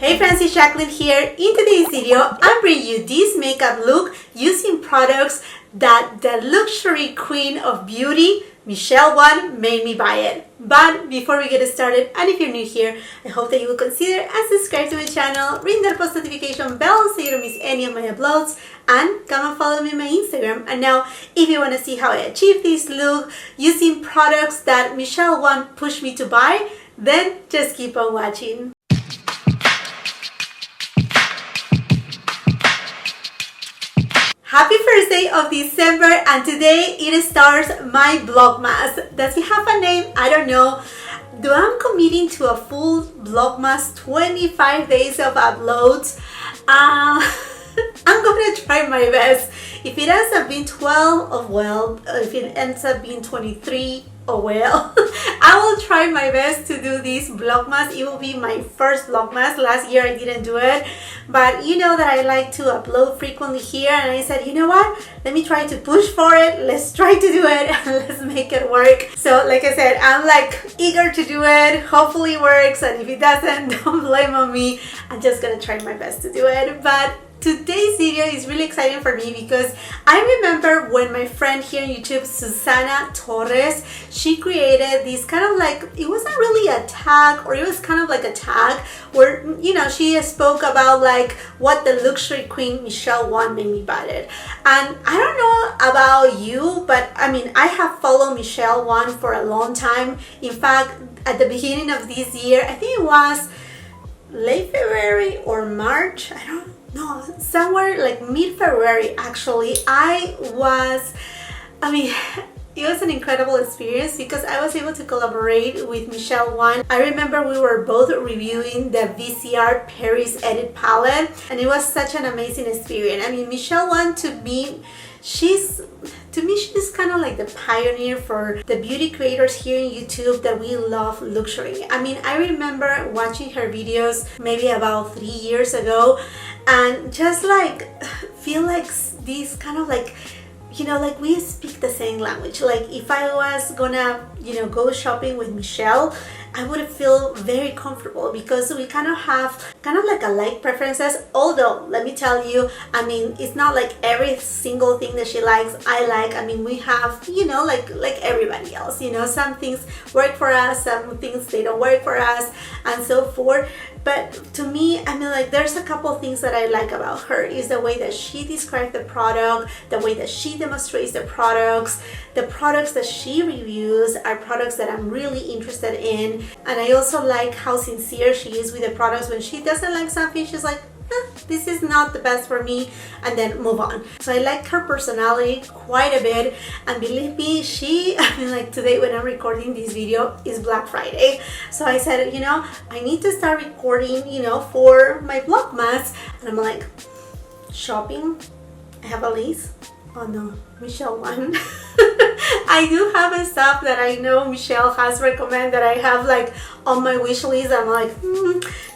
Hey friends, it's Jackeline here. In today's video, I'm bringing you this makeup look using products that the luxury queen of beauty, Michele Wang, made me buy it. But before we get started, and if you're new here, I hope that you will consider and subscribe to my channel, ring that post notification bell so you don't miss any of my uploads, and come and follow me on my Instagram. And now, if you want to see how I achieved this look using products that Michele Wang pushed me to buy, then just keep on watching. Happy first day of December, and today it starts my Vlogmas. Does it have a name? I don't know. Do I'm committing to a full Vlogmas 25 days of uploads? I'm gonna try my best. If it ends up being 12, oh well. If it ends up being 23, oh well. I will try my best to do this Vlogmas. It will be my first Vlogmas. Last year I didn't do it, but you know that I like to upload frequently here, and I said, you know what, let me try to push for it. Let's try to do it and let's make it work. So like I said, I'm like eager to do it. Hopefully it works, and if it doesn't, don't blame on me. I'm just gonna try my best to do it. But today's video is really exciting for me because I remember when my friend here on YouTube, Susana Torres, she created this kind of like, it wasn't really a tag, or it was kind of like a tag where, you know, she spoke about like what the luxury queen Michele Wang made me buy it. And I don't know about you, but I mean, I have followed Michele Wang for a long time. In fact, at the beginning of this year, I think it was late February or March, I don't know. No, somewhere like mid-February actually, it was an incredible experience because I was able to collaborate with Michele Wang. I remember we were both reviewing the VISEART Paris Edit palette, and it was such an amazing experience. I mean, Michele Wang, to me, she's kind of like the pioneer for the beauty creators here in YouTube that we love luxury. I mean, I remember watching her videos maybe about 3 years ago, and just like feel like this kind of like, you know, like we speak the same language. Like if I was gonna, you know, go shopping with Michele, I would feel very comfortable because we kind of have kind of like alike preferences. Although let me tell you, I mean, it's not like every single thing that she likes I like. I mean, we have, you know, like everybody else, you know, some things work for us, some things they don't work for us, and so forth. But to me, I mean, like there's a couple of things that I like about her is the way that she describes the product, the way that she demonstrates the products that she reviews are products that I'm really interested in. And I also like how sincere she is with the products. When she doesn't like something, she's like, this is not the best for me, and then move on. So I like her personality quite a bit, and believe me, I mean, like today when I'm recording this video is Black Friday, so I said, you know, I need to start recording, you know, for my Vlogmas, and I'm like, shopping, I have a list. Oh no, Michele Wang. I do have a stuff that I know Michele has recommended that I have like on my wish list. I'm like,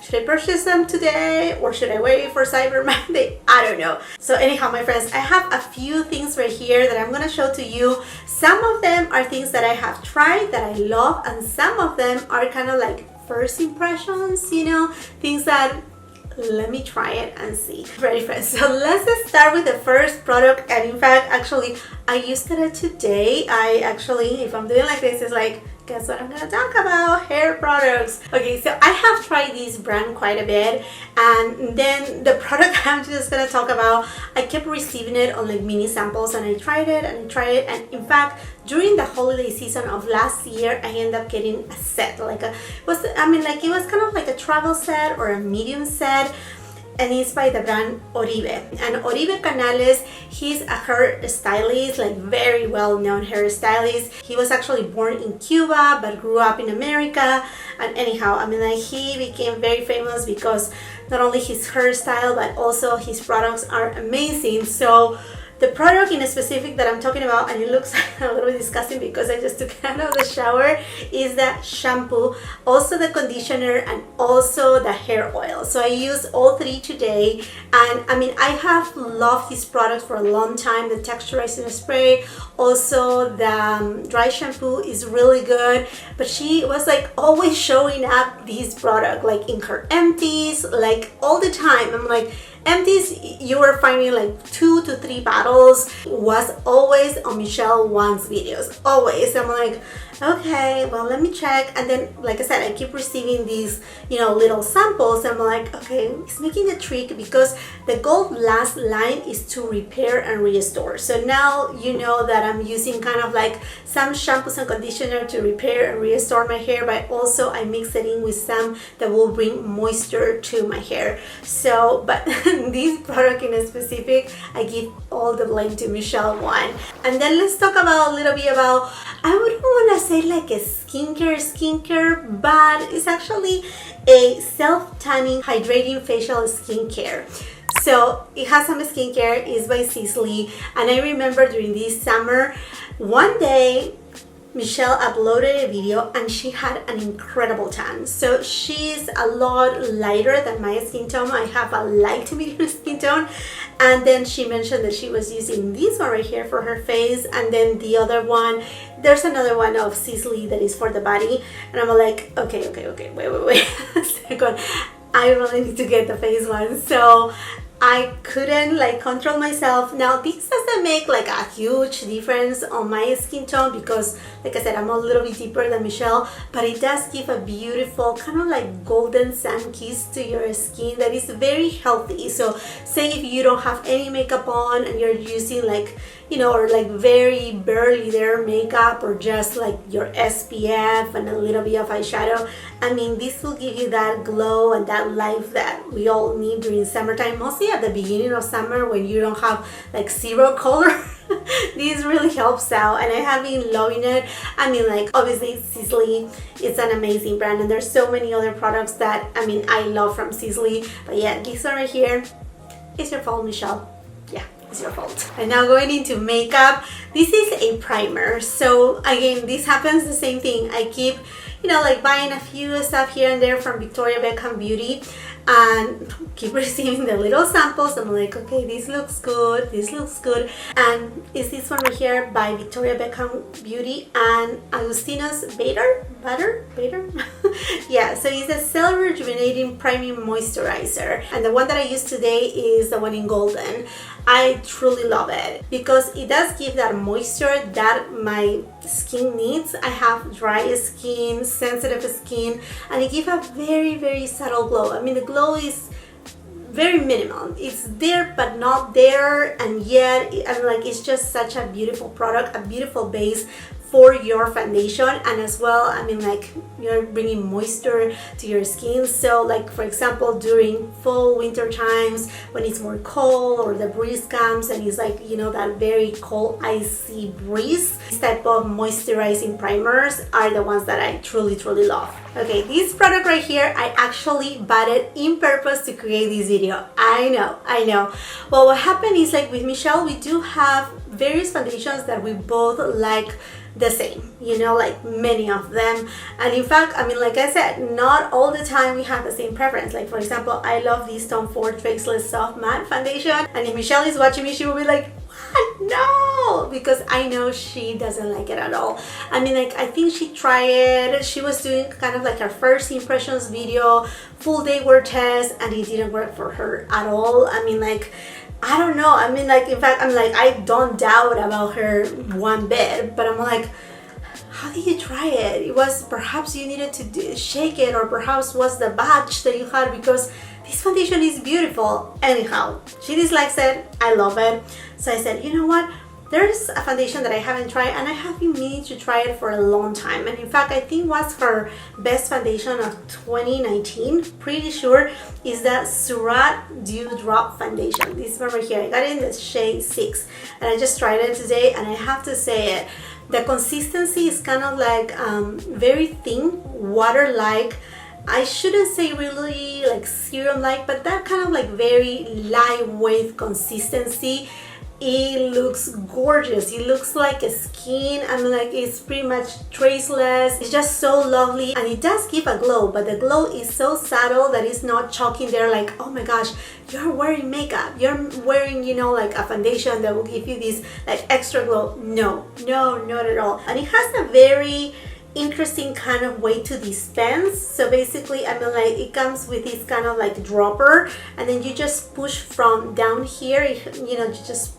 should I purchase them today or should I wait for Cyber Monday? I don't know. So anyhow, my friends, I have a few things right here that I'm gonna show to you. Some of them are things that I have tried that I love, and some of them are kind of like first impressions, you know, things that let me try it and see. Ready, friends? So let's just start with the first product. And in fact, actually, I used it today. I actually, if I'm doing like this, it's like, guess what I'm gonna talk about? Hair products. Okay, so I have tried this brand quite a bit, and then the product I'm just gonna talk about, I kept receiving it on like mini samples, and I tried it and I tried it, and in fact, during the holiday season of last year, I ended up getting a set, like it was kind of like a travel set or a medium set, and it's by the brand ORIBE. And ORIBE Canales, he's a hair stylist, like very well-known hair stylist. He was actually born in Cuba but grew up in America. And anyhow, I mean, like he became very famous because not only his hairstyle but also his products are amazing. So The product in specific that I'm talking about, and it looks a little bit disgusting because I just took it out of the shower, is the shampoo, also the conditioner, and also the hair oil. So I use all three today, and I mean, I have loved this product for a long time. The texturizing spray, also the dry shampoo is really good, but she was like always showing up this product like in her empties, like all the time. I'm like, empties, you were finding like 2 to 3 bottles, was always on Michele Wang's videos, always. I'm like, okay, well, let me check. And then, like I said, I keep receiving these, you know, little samples. I'm like, okay, it's making a trick because the gold last line is to repair and restore. So now you know that I'm using kind of like some shampoos and conditioner to repair and restore my hair, but also I mix it in with some that will bring moisture to my hair. So, but this product in specific, I give all the blame to Michele Wang. And then let's talk about a little bit about, I wouldn't want to say like a skincare, but it's actually a self-tanning, hydrating facial skincare. So it has some skincare, it's by SISLEY, and I remember during this summer, one day Michele uploaded a video and she had an incredible tan. So she's a lot lighter than my skin tone. I have a light to medium skin tone. And then she mentioned that she was using this one right here for her face, and then the other one, there's another one of SISLEY that is for the body. And I'm like, okay, wait a second, I really need to get the face one. So I couldn't like control myself. Now this doesn't make like a huge difference on my skin tone because, like I said, I'm a little bit deeper than Michele, but it does give a beautiful kind of like golden sun kiss to your skin that is very healthy. So say if you don't have any makeup on and you're using like, you know, or like very barely there makeup, or just like your SPF and a little bit of eyeshadow, I mean, this will give you that glow and that life that we all need during summertime, mostly at the beginning of summer when you don't have like zero color. This really helps out, and I have been loving it. I mean, like, obviously SISLEY, it's an amazing brand, and there's so many other products that, I mean, I love from SISLEY. But yeah, this one right here, it's your fault, Michele. Yeah, it's your fault. And now going into makeup, this is a primer. So again, this happens the same thing. I keep, you know, like buying a few stuff here and there from Victoria Beckham Beauty and keep receiving the little samples. I'm like, okay, this looks good, this looks good. And it's this one right here by Victoria Beckham Beauty and Agustino's Bader? Yeah, so it's a Cell Rejuvenating Priming Moisturizer, and the one that I use today is the one in golden. I truly love it because it does give that moisture that my skin needs. I have dry skin, sensitive skin, and it gives a very subtle glow. I mean, the glow is very minimal. It's there but not there, and yet I'm like, it's just such a beautiful product, a beautiful base for your foundation. And as well, I mean, like, you're bringing moisture to your skin. So like, for example, during fall winter times when it's more cold or the breeze comes and it's like, you know, that very cold icy breeze, this type of moisturizing primers are the ones that I truly love. Okay, this product right here, I actually bought it in purpose to create this video. I know. Well, what happened is, like, with Michele, we do have various foundations that we both like the same, you know, like many of them. And in fact, I mean, like I said, not all the time we have the same preference. Like, for example, I love this Tom Ford Faceless Soft Matte Foundation, and if Michele is watching me, she will be like, what? No, because I know she doesn't like it at all. I mean, like, I think she tried it. She was doing kind of like her first impressions video, full day wear test, and it didn't work for her at all. I mean, like, I don't know. I mean, like, in fact, I'm like, I don't doubt about her one bit, but I'm like, how did you try it? It was perhaps you needed to shake it, or perhaps was the batch that you had, because this foundation is beautiful. Anyhow, she dislikes it. I love it. So I said, you know what? There's a foundation that I haven't tried, and I have been meaning to try it for a long time. And in fact, I think was her best foundation of 2019, pretty sure, is the SURRATT Dew Drop Foundation. This one right here. I got it in the shade 6, and I just tried it today, and I have to say it. The consistency is kind of like very thin, water-like. I shouldn't say really like serum-like, but that kind of like very lightweight consistency. it looks gorgeous. It looks like a skin. I mean, like, it's pretty much traceless. It's just so lovely, and it does give a glow, but the glow is so subtle that it's not chalking there like, oh my gosh, you're wearing makeup, you're wearing, you know, like a foundation that will give you this like extra glow. No, not at all. And it has a very interesting kind of way to dispense. So basically, I mean, like, it comes with this kind of like dropper, and then you just push from down here, you know, you just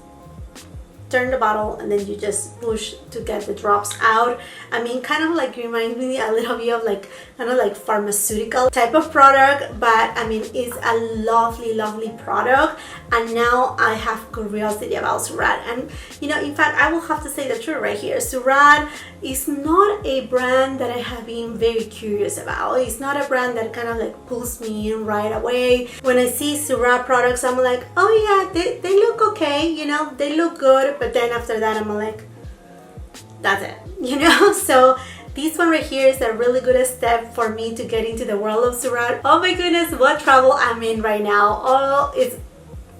turn the bottle and then you just push to get the drops out. I mean, kind of like reminds me a little bit of like kind of like pharmaceutical type of product, but I mean, it's a lovely product. And now I have curiosity about SURRATT, and you know, in fact, I will have to say the truth right here. SURRATT is not a brand that I have been very curious about. It's not a brand that kind of like pulls me in right away. When I see SURRATT products, I'm like, oh yeah, they look okay, you know, they look good. But then after that, I'm like, that's it, you know. So this one right here is a really good step for me to get into the world of SURRATT. Oh my goodness, what trouble I'm in right now. Oh, it's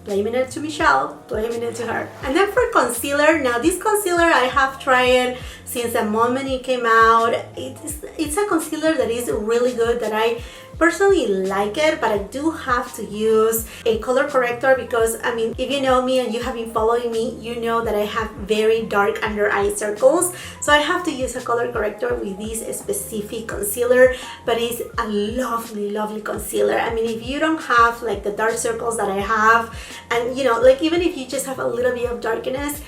blaming it to Michelle, blaming it to her. And then for concealer, now this concealer I have tried since the moment it came out. It's a concealer that is really good, that I personally like it, but I do have to use a color corrector because, I mean, if you know me and you have been following me, you know that I have very dark under eye circles. So I have to use a color corrector with this specific concealer, but it's a lovely concealer. I mean, if you don't have like the dark circles that I have, and you know, like even if you just have a little bit of darkness,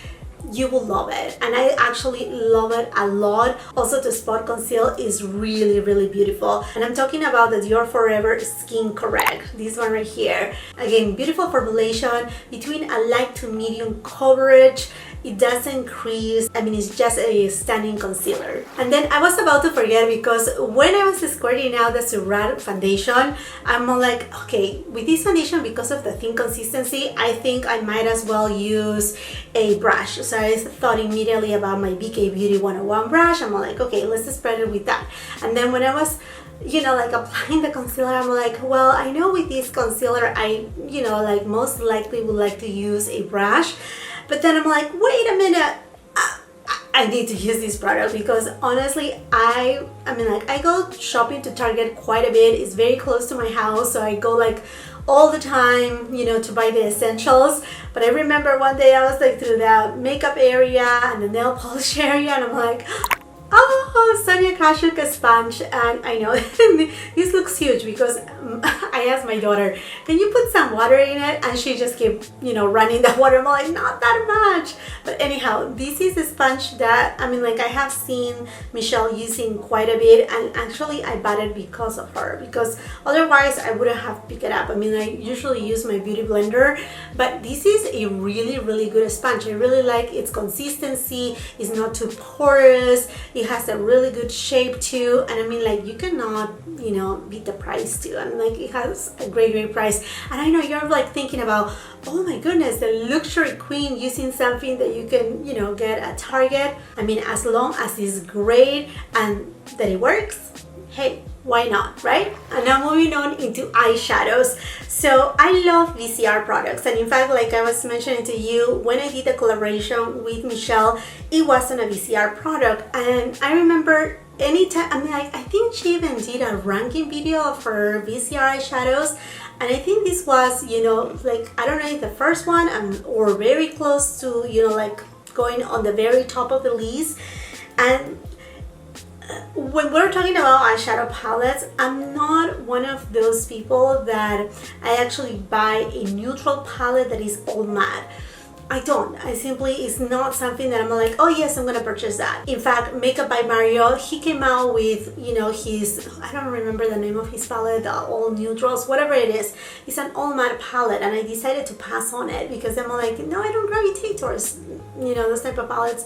you will love it. And I actually love it a lot. Also, to spot conceal is really beautiful. And I'm talking about the Dior Forever Skin Correct, this one right here. Again, beautiful formulation between a light to medium coverage. It doesn't crease. I mean, it's just a stunning concealer. And then I was about to forget, because when I was squirting out the SURRATT foundation, I'm like, okay, with this foundation, because of the thin consistency, I think I might as well use a brush. So I thought immediately about my BK Beauty 101 brush. I'm like, okay, let's spread it with that. And then when I was, you know, like applying the concealer, I'm like, well, I know with this concealer, I, you know, like most likely would like to use a brush. But then I'm like, wait a minute, I need to use this product, because honestly, I mean, like, I go shopping to Target quite a bit. It's very close to my house, so I go like all the time, you know, to buy the essentials. But I remember one day I was like through the makeup area and the nail polish area, and I'm like, oh, Sonia Kashuk a sponge. And I know this looks huge, because I asked my daughter, can you put some water in it? And she just kept, you know, running the water. I'm like, not that much. But anyhow, this is a sponge that, I mean, like, I have seen Michelle using quite a bit, and actually I bought it because of her, because otherwise I wouldn't have picked it up. I mean, I usually use my beauty blender, but this is a really good sponge. I really like its consistency. It's not too porous. It has a really good shape too, and I mean, like, you cannot, you know, beat the price too. I mean, like, it has a great price. And I know you're like thinking about, oh my goodness, the Luxury Queen using something that you can, you know, get at Target. I mean, as long as it's great and that it works, hey, why not, right? And now moving on into eyeshadows. So I love VISEART products, and in fact, like I was mentioning to you, when I did the collaboration with Michelle, it was on a VISEART product. And I remember anytime, I mean, I think she even did a ranking video of her VISEART eyeshadows, and I think this was, you know, like, I don't know if the first one or very close to, you know, like going on the very top of the list. And when we're talking about eyeshadow palettes, I'm not one of those people that I actually buy a neutral palette that is all matte. I don't. I simply, it's not something that I'm like, oh yes, I'm gonna purchase that. In fact, Makeup by Mario, he came out with, you know, his, I don't remember the name of his palette, all neutrals, whatever it is. It's an all matte palette, and I decided to pass on it because I'm like, no, I don't gravitate towards, you know, those type of palettes.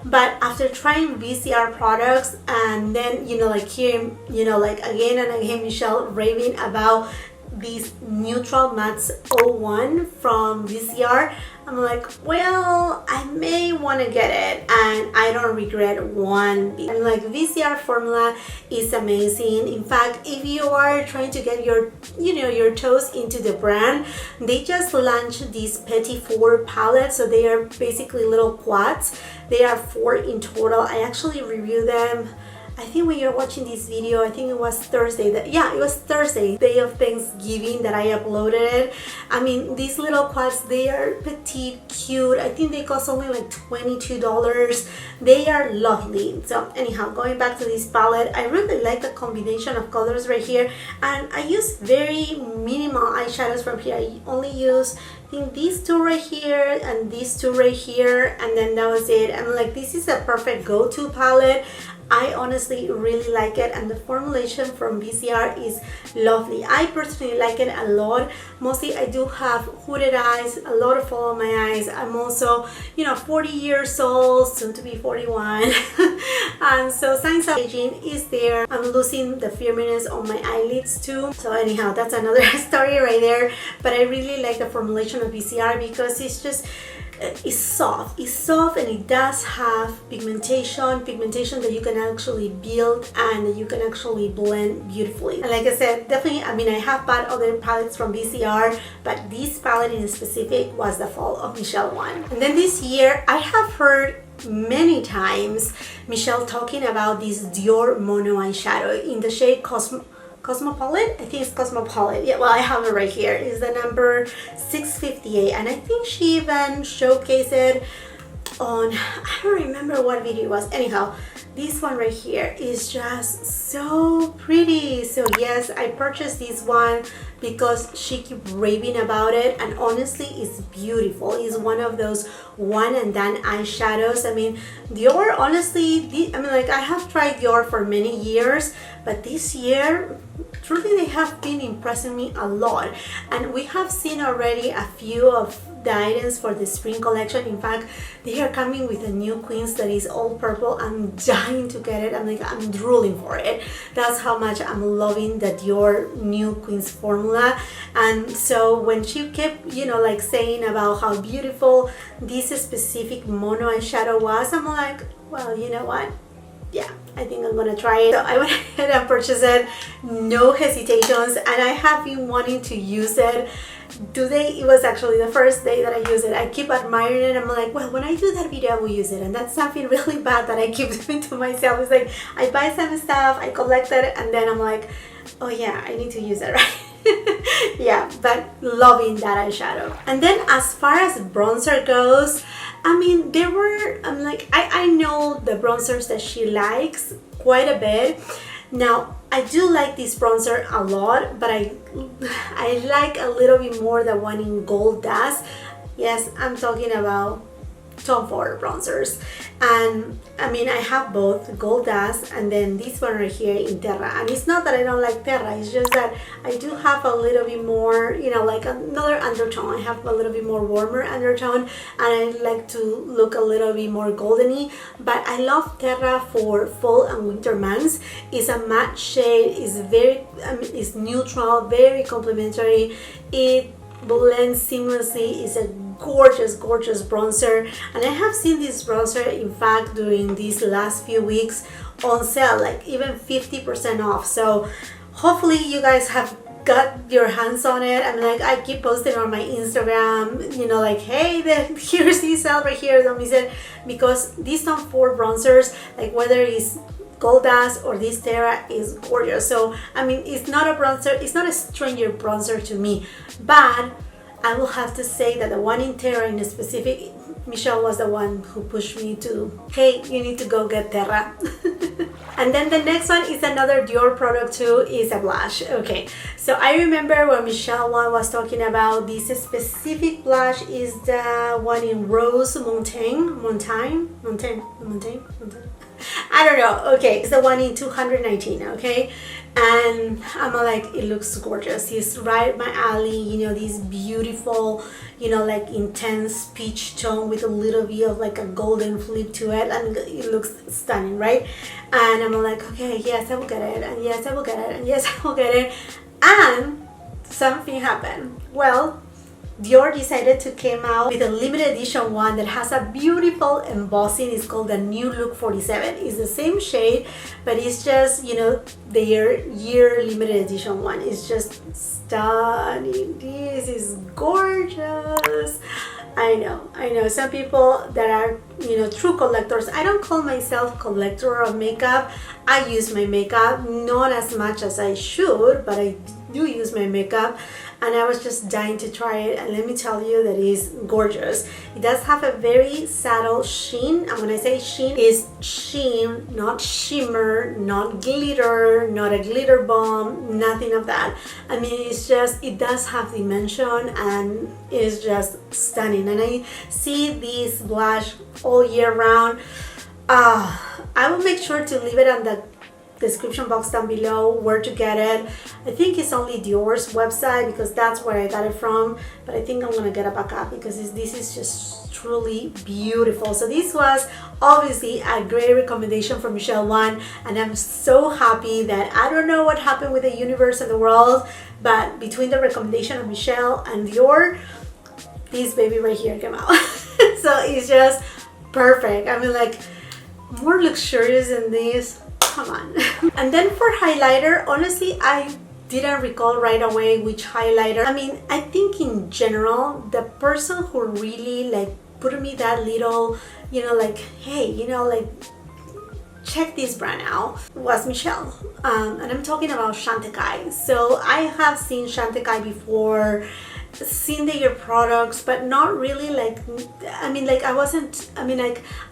But after trying VISEART products, and then, you know, like hearing, you know, like again and again Michelle raving about this Neutral Mattes 01 from VISEART. I'm like, well, I may want to get it, and I don't regret one bit. I'm like, VISEART formula is amazing. In fact, if you are trying to get your, your toes into the brand, they just launched these Petit Four palettes. So they are basically little quads. They are 4 in total. I actually reviewed them. I think when you're watching this video, I think it was Thursday. It was Thursday, day of Thanksgiving, that I uploaded it. I mean, these little quads, they are petite, cute. I think they cost only like $22. They are lovely. So anyhow, going back to this palette, I really like the combination of colors right here. And I use very minimal eyeshadows from here. I only use, I think, these two right here and these two right here, and then that was it. I'm like, this is a perfect go-to palette. I honestly really like it, and the formulation from VISEART is lovely. I personally like it a lot. Mostly I do have hooded eyes, a lot of fall on my eyes. I'm also, 40 years old, soon to be 41. And so signs of aging is there. I'm losing the firmness on my eyelids too. So anyhow, that's another story right there. But I really like the formulation of VISEART because it's soft, and it does have pigmentation that you can actually build and that you can actually blend beautifully. And like I said, definitely, I mean, I have bought other palettes from VISEART, but this palette in specific was the fall of Michele Wang. And then this year, I have heard many times Michele talking about this Dior mono eyeshadow in the shade Cosmopolite? I think it's Cosmopolite. Yeah, well, I have it right here. It's the number 658, and I think she even showcased it on, I don't remember what video it was. Anyhow, this one right here is just so pretty. So yes, I purchased this one because she kept raving about it, and honestly, it's beautiful. It's one of those one and done eyeshadows. I mean, Dior, honestly, I have tried Dior for many years, but this year, truly, they have been impressing me a lot. And we have seen already a few of the items for the spring collection. In fact, they are coming with a new Queens that is all purple. I'm dying to get it. I'm drooling for it. That's how much I'm loving the Dior new Queens formula. And so when she kept, saying about how beautiful this specific mono eyeshadow was, I'm like, well, you know what? Yeah, I think I'm gonna try it. So I went ahead and purchased it, no hesitations, and I have been wanting to use it. Today, it was actually the first day that I used it. I keep admiring it. I'm like, well, when I do that video, I will use it. And that's something really bad that I keep doing to myself. It's like, I buy some stuff, I collect it, and then I'm like, oh yeah, I need to use it, right? Yeah, but loving that eyeshadow. And then as far as bronzer goes, I mean, I know the bronzers that she likes quite a bit. Now, I do like this bronzer a lot, but I like a little bit more the one in Gold Dust. Yes, I'm talking about Tom Ford bronzers. And I mean, I have both Gold Dust and then this one right here in Terra. And it's not that I don't like Terra, it's just that I do have a little bit more, like another undertone. I have a little bit more warmer undertone, and I like to look a little bit more goldeny. But I love Terra for fall and winter months. It's a matte shade, it's neutral, very complimentary. It blends seamlessly. It's a gorgeous bronzer, and I have seen this bronzer, in fact, during these last few weeks on sale, like even 50% off. So hopefully you guys have got your hands on it. I keep posting on my Instagram, hey, here's this sale right here, don't miss it, because these Tom Ford bronzers, like whether it's Gold Dust or this Terra, is gorgeous. So I mean, it's not a bronzer, it's not a stranger bronzer to me, but I will have to say that the one in Terra in specific, Michele was the one who pushed me to, hey, you need to go get Terra. And then the next one is another Dior product too, is a blush. Okay, so I remember when Michele Wang was talking about this specific blush, is the one in Rose Montaigne. I don't know. Okay, it's the one in 219. Okay, and I'm like, it looks gorgeous. It's right up my alley. This beautiful, like intense peach tone with a little bit of like a golden flip to it, and it looks stunning, right? And I'm like, okay, yes, I will get it, and yes, I will get it, and yes, I will get it. And something happened. Well, Dior decided to come out with a limited edition one that has a beautiful embossing. It's called the New Look 47. It's the same shade, but it's just, you know, their year limited edition one. It's just stunning. This is gorgeous. I know some people that are, you know, true collectors. I don't call myself collector of makeup. I use my makeup, not as much as I should, but I do use my makeup, and I was just dying to try it, and let me tell you that it is gorgeous. It does have a very subtle sheen, and when I say sheen, it's sheen, not shimmer, not glitter, not a glitter bomb, nothing of that. I mean, it's just, it does have dimension, and it's just stunning. And I see this blush all year round. I will make sure to leave it on the description box down below where to get it. I think it's only Dior's website because that's where I got it from, but I think I'm gonna get a backup because this is just truly beautiful. So this was obviously a great recommendation from Michele Wang, and I'm so happy that I don't know what happened with the universe and the world, but between the recommendation of Michele and Dior, this baby right here came out. So it's just perfect. I mean, like, more luxurious than this, come on. And then for highlighter, honestly, I didn't recall right away which highlighter. I mean, I think in general, the person who really like put me that little, you know, like, hey, you know, like, check this brand out, was Michele. And I'm talking about Chantecaille. So I have seen Chantecaille before, seen their products, but not really like, I mean, like, I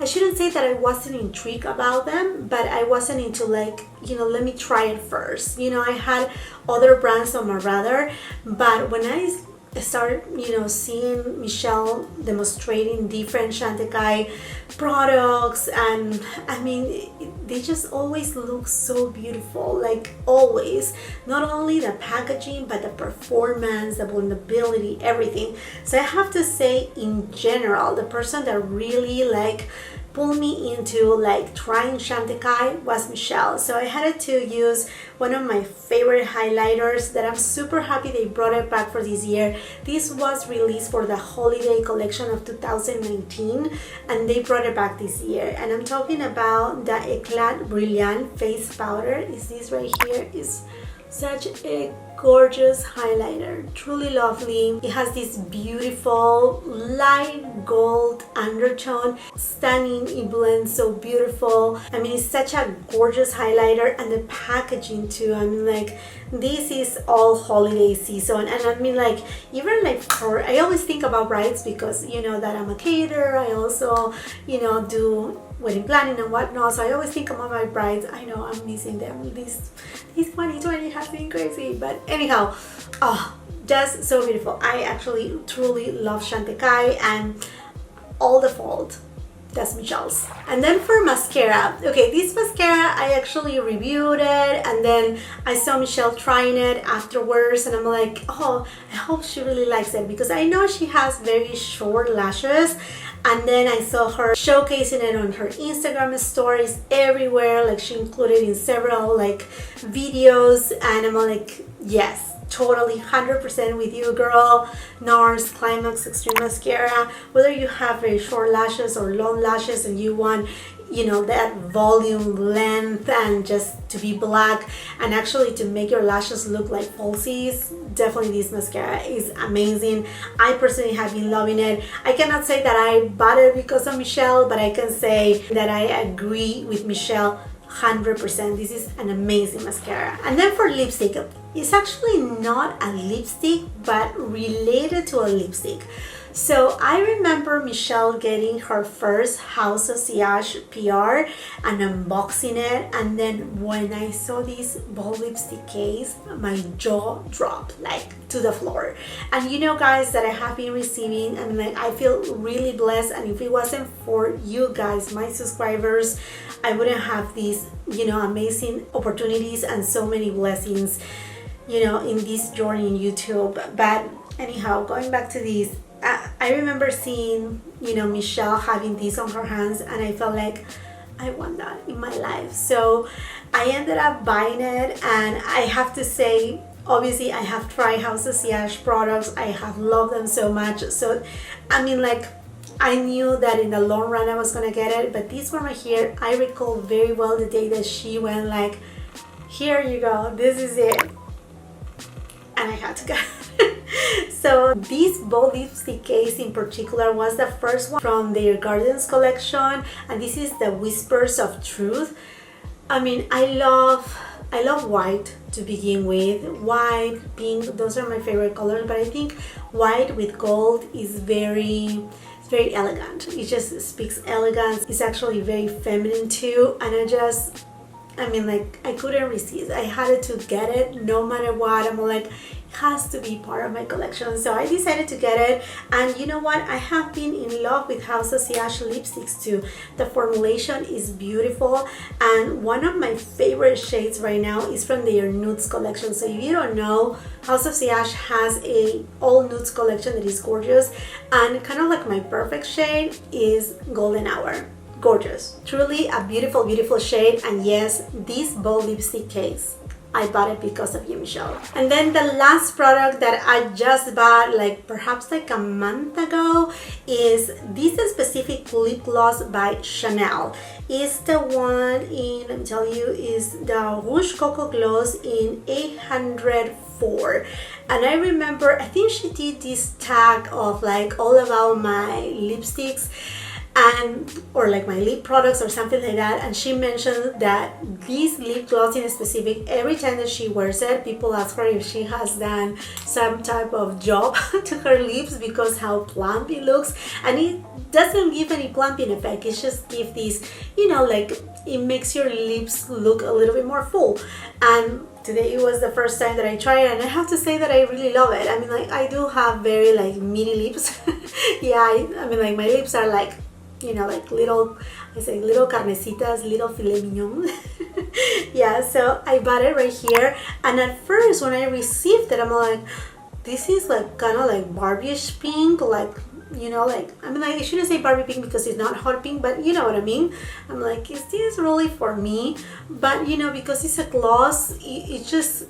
shouldn't say that I wasn't intrigued about them, but I wasn't into like, you know, let me try it first. You know, I had other brands on my radar, but when I started, you know, seeing Michele demonstrating different Chantecaille products, and I mean, they just always look so beautiful, like always. Not only the packaging, but the performance, the blendability, everything. So I have to say, in general, the person that really like pulled me into like trying Chantecaille was Michele. So I had to use one of my favorite highlighters that I'm super happy they brought it back for this year. This was released for the holiday collection of 2019, and they brought it back this year. And I'm talking about the Eclat Brilliant Face Powder. Is this right here? Is such a gorgeous highlighter, truly lovely. It has this beautiful light gold undertone, stunning. It blends so beautiful. I mean, it's such a gorgeous highlighter, and the packaging too. I mean, like, this is all holiday season, and I mean, like, even like for, I always think about brides because, you know, that I'm a caterer. I also, you know, do wedding planning and whatnot, so I always think about my brides. I know I'm missing them. This 2020 has been crazy, but anyhow, oh, just so beautiful. I actually truly love Chantecaille, and all the fault, that's Michele's. And then for mascara, okay, this mascara I actually reviewed it, and then I saw Michele trying it afterwards, and I'm like, oh, I hope she really likes it, because I know she has very short lashes. And then I saw her showcasing it on her Instagram stories everywhere, like she included in several like videos, and I'm like, yes, totally 100% with you, girl. NARS Climax Extreme Mascara. Whether you have very short lashes or long lashes and you want, you know, that volume, length, and just to be black and actually to make your lashes look like falsies, definitely this mascara is amazing. I personally have been loving it. I cannot say that I bought it because of Michele, but I can say that I agree with Michele 100%. This is an amazing mascara. And then for lipstick, it's actually not a lipstick, but related to a lipstick. So I remember Michele getting her first House of Sillage PR and unboxing it, and then when I saw this bold lipstick case, my jaw dropped like to the floor. And you know, guys, that I have been receiving, and like, I feel really blessed, and if it wasn't for you guys, my subscribers, I wouldn't have these, you know, amazing opportunities and so many blessings, you know, in this journey in YouTube. But anyhow, going back to this, I remember seeing, you know, Michele having this on her hands, and I felt like I want that in my life. So I ended up buying it, and I have to say, obviously I have tried House of Siage products. I have loved them so much. So I mean, like, I knew that in the long run I was gonna get it, but this one right here, I recall very well the day that she went like, here you go, this is it, and I had to get it. So this bold lipstick case in particular was the first one from their Gardens collection, and this is the Whispers of Truth. I mean, I love white to begin with. White, pink, those are my favorite colors, but I think white with gold is very elegant. It just speaks elegance. It's actually very feminine too, and I mean, like, I couldn't resist. I had to get it no matter what. I'm like, it has to be part of my collection. So I decided to get it, and you know what? I have been in love with House of Siage lipsticks too. The formulation is beautiful, and one of my favorite shades right now is from their Nudes collection. So if you don't know, House of Siage has a all nudes collection that is gorgeous, and kind of like my perfect shade is Golden Hour. Gorgeous, truly a beautiful shade. And yes, this bold lipstick case, I bought it because of you, Michelle. And then the last product that I just bought, like perhaps like a month ago, is this specific lip gloss by Chanel. It's the one in, let me tell you, is the Rouge Coco Gloss in 804. And I remember, I think she did this tag of like all about my lipsticks, and or like my lip products or something like that, and she mentioned that this lip gloss in specific, every time that she wears it, people ask her if she has done some type of job to her lips because how plump it looks, and it doesn't give any plumping effect. It just gives this, you know, like it makes your lips look a little bit more full. And today it was the first time that I tried it, and I have to say that I really love it. I mean, like, I do have very like meaty lips. Yeah, I mean, like my lips are like, you know, like little, I say little carnecitas, little filet mignon. Yeah, so I bought it right here, and at first when I received it, I'm like, this is like kind of like Barbie-ish pink, like, you know, like, I mean, like, I shouldn't say Barbie pink because it's not hot pink, but you know what I mean. I'm like, is this really for me? But you know, because it's a gloss, it just,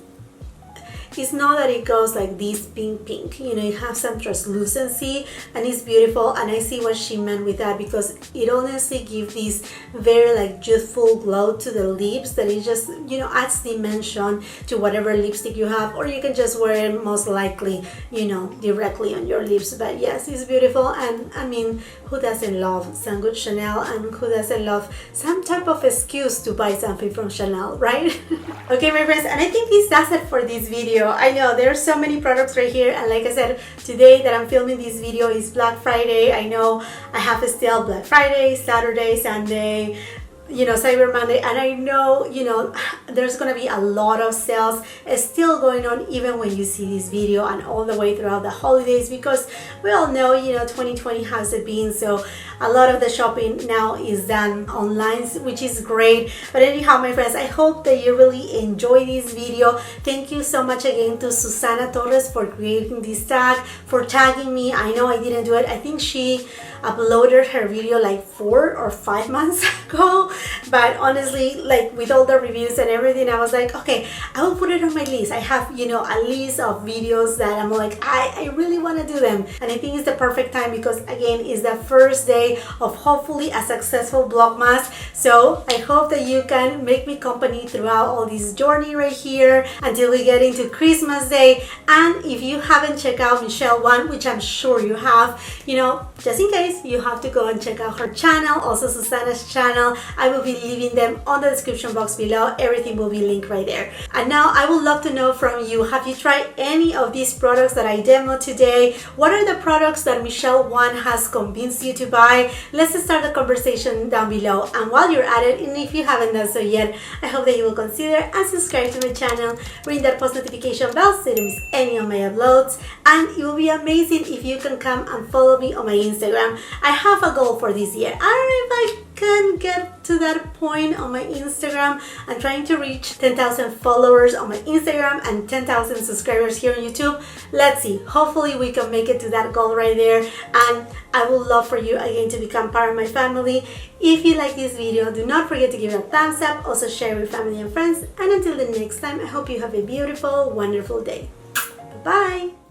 it's not that it goes like this pink, you know, it has some translucency, and it's beautiful. And I see what she meant with that, because it honestly gives this very like youthful glow to the lips that it just, you know, adds dimension to whatever lipstick you have, or you can just wear it most likely, you know, directly on your lips. But yes, it's beautiful, and I mean, who doesn't love some good Chanel, and who doesn't love some type of excuse to buy something from Chanel, right? Okay, my friends, and I think this does it for this video. I know there are so many products right here, and like I said, today that I'm filming this video is Black Friday. I know I have still Black Friday, Saturday, Sunday, you know, Cyber Monday, and I know, you know, there's gonna be a lot of sales still going on even when you see this video, and all the way throughout the holidays, because we all know, you know, 2020 has it been, so a lot of the shopping now is done online, which is great. But anyhow, my friends, I hope that you really enjoy this video. Thank you so much again to Susana Torres for creating this tag, for tagging me. I know I didn't do it. I think she uploaded her video like 4 or 5 months ago, but honestly, like with all the reviews and everything, I was like, okay, I will put it on my list. I have, you know, a list of videos that I'm like, I really want to do them, and I think it's the perfect time, because again, it's the first day of hopefully a successful Vlogmas. So I hope that you can make me company throughout all this journey right here until we get into Christmas Day. And if you haven't checked out Michele Wang, which I'm sure you have, you know, just in case, you have to go and check out her channel, also Susana's channel. I will be leaving them on the description box below. Everything will be linked right there. And now I would love to know from you, have you tried any of these products that I demoed today? What are the products that Michele Wang has convinced you to buy? Let's start the conversation down below. And while you're at it, and if you haven't done so yet, I hope that you will consider and subscribe to my channel, ring that post notification bell so you don't miss any of my uploads. And it will be amazing if you can come and follow me on my Instagram. I have a goal for this year. I don't know if I can get to that point on my Instagram. I'm trying to reach 10,000 followers on my Instagram and 10,000 subscribers here on YouTube. Let's see, hopefully we can make it to that goal right there, and I would love for you again to become part of my family. If you like this video, do not forget to give it a thumbs up, also share with family and friends, and until the next time, I hope you have a beautiful, wonderful day. Bye-bye!